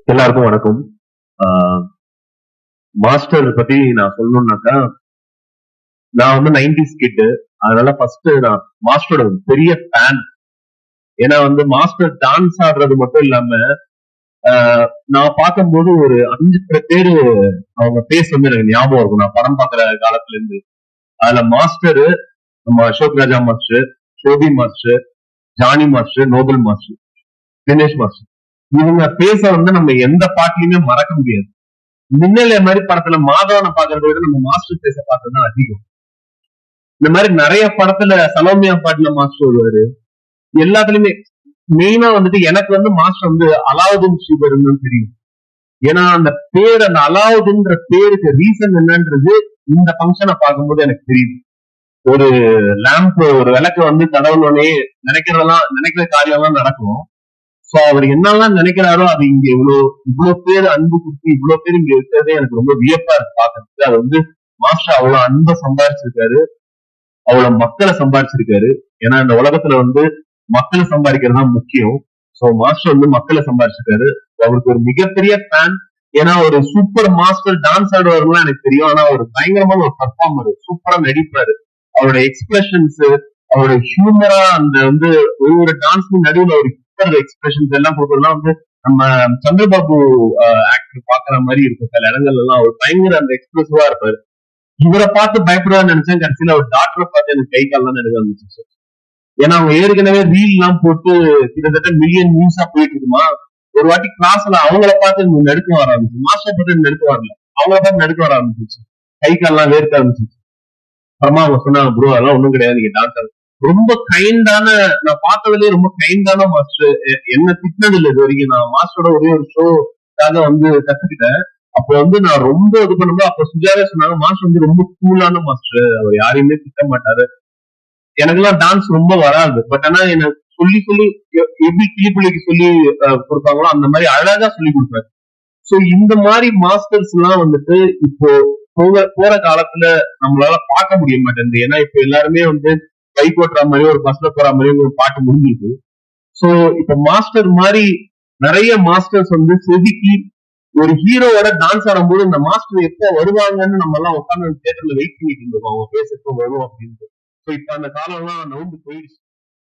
எல்லாருக்கும் வணக்கம். ஆஹ் மாஸ்டர் பத்தி நான் சொல்லணும்னாக்கா, நான் வந்து 90s கிட்டு. அதனால ஃபர்ஸ்ட் நான் மாஸ்டரோட ஒரு பெரிய ஃபேன். ஏன்னா வந்து மாஸ்டர் டான்ஸ் ஆடுறது மட்டும் இல்லாம, நான் பார்க்கும்போது ஒரு 5 பேரு அவங்க பேஸ் வந்து எனக்கு ஞாபகம் இருக்கும். நான் படம் பார்க்குற காலத்துல இருந்து. அதுல மாஸ்டரு, நம்ம Ashok Raja master, Shobi master, Jani master, Noble master, Dinesh master. இவங்க பேச வந்து நம்ம எந்த பாட்டுலயுமே மறக்க முடியாது. மின்னலே மாதிரி படத்துல மாதவனை பாக்குறத விட நம்ம மாஸ்டர் பேச பார்த்ததுதான் அதிகம். இந்த மாதிரி நிறைய படத்துல சலோமியா பாட்டுல மாஸ்டர் வருவாரு. எல்லாத்துலயுமே மெயினா வந்துட்டு எனக்கு வந்து மாஸ்டர் வந்து அலாவுதீன் ஸ்ரீதர்னு தெரியும். ஏன்னா அந்த பேர், அந்த அலாவுதீன்ற பேருக்கு ரீசன் என்னன்றது இந்த ஃபங்க்ஷனை பார்க்கும்போது எனக்கு தெரியுது. ஒரு லேம்ப், ஒரு விளக்கு வந்து கடவுளோடனே நினைக்கிற காரியம் எல்லாம் நடக்கும். சோ அவர் என்னெல்லாம் நினைக்கிறாரோ அது இங்க இவ்வளவு பேர் அன்பு கொடுத்து இவ்வளவு பேர் இங்க இருக்கிறதே எனக்கு ரொம்ப வியப்பா இருக்கு பாக்குறதுக்கு. அது வந்து மாஸ்டர் அவ்வளவு அன்பை சம்பாதிச்சிருக்காரு, அவ்வளவு மக்களை சம்பாதிச்சிருக்காரு. ஏன்னா இந்த உலகத்துல வந்து மக்களை சம்பாதிக்கிறது தான் முக்கியம். சோ மாஸ்டர் வந்து மக்களை சம்பாதிச்சிருக்காரு. அவருக்கு ஒரு மிகப்பெரிய ஃபேன். ஏன்னா ஒரு சூப்பர் மாஸ்டர் டான்ஸ் ஆடுவாருலாம் எனக்கு தெரியும். ஆனா ஒரு பயங்கரமான ஒரு பர்ஃபார்மர், சூப்பரா நடிப்பாரு. அவரோட எக்ஸ்பிரஷன்ஸ், அவரோட ஹியூமரா, அந்த வந்து ஒவ்வொரு டான்ஸ்க்கும் நடுவில் ஒரு எக்ஸ்பிரஷன்ஸ் எல்லாம் கொடுக்கறதுலாம் வந்து நம்ம சந்திரபாபு ஆக்டர் பாக்குற மாதிரி இருக்கும். சில இடங்கள்ல எல்லாம் அவர் பயங்கர அந்த எக்ஸ்பிரசிவா இருப்பாரு. இவரை பார்த்து பயப்படுவான்னு நினைச்சேன். கடைசியில அவர் டாக்டரை பார்த்து எனக்கு கை கால்லாம் எடுக்க ஆரம்பிச்சு. ஏன்னா அவங்க ஏற்கனவே ரீல் எல்லாம் போட்டு கிட்டத்தட்ட மில்லியன் நியூஸா போயிட்டு இருக்குமா. ஒரு வாட்டி கிளாஸ்ல அவங்கள பார்த்து நடுக்க வர ஆரம்பிச்சு. மாஸ்டர் பார்த்து நடுக்க வரல, அவங்கள பார்த்து நடுக்க வர ஆரம்பிச்சிச்சு. கை கால்லாம் வேர்க்க ஆரம்பிச்சிச்சு. அப்புறமா அவங்க சொன்னாங்க, ப்ரோ அதெல்லாம் ஒண்ணும் கிடையாது, நீங்க டான்ஸ் ரொம்ப கைண்டான, நான் பார்த்ததுலயே ரொம்ப கைண்டான மாஸ்டர். என்ன திட்டினது இல்லை இது வரைக்கும். நான் மாஸ்டரோட ஒரே ஒரு ஷோக்காக வந்து கத்துக்கிட்டேன். அப்ப வந்து நான் ரொம்ப இது பண்ணும்போது அப்ப சுஜாவே சொன்னாங்க, மாஸ்டர் வந்து ரொம்ப கூலான மாஸ்டர், அவர் யாரையுமே திட்ட மாட்டாரு. எனக்கெல்லாம் டான்ஸ் ரொம்ப வராது. பட் ஆனா எனக்கு சொல்லி சொல்லி எப்படி கிளிப்பிள்ளைக்கு சொல்லி கொடுப்பாங்களோ அந்த மாதிரி அழகா சொல்லி கொடுப்பாரு. சோ இந்த மாதிரி மாஸ்டர்ஸ் எல்லாம் வந்துட்டு இப்போ போற காலத்துல நம்மளால பார்க்க முடிய மாட்டேங்குது. ஏன்னா இப்ப எல்லாருமே வந்து பைக் ஓட்டுற மாதிரி, ஒரு பஸ்ல போற மாதிரி ஒரு பாட்டு முடிஞ்சுது. சோ இப்ப மாஸ்டர் மாதிரி நிறைய மாஸ்டர்ஸ் வந்து செதுக்கி ஒரு ஹீரோவோட டான்ஸ் ஆடும்போது இந்த மாஸ்டர் எப்போ வருவாங்கன்னு நம்ம எல்லாம் உட்காந்து தியேட்டர்ல வெயிட் பண்ணிட்டு இருந்தோம், அவங்க பேச எப்போ வரும் அப்படின்னு. சோ இப்ப அந்த காலம் எல்லாம் நவுந்து போயிடுச்சு.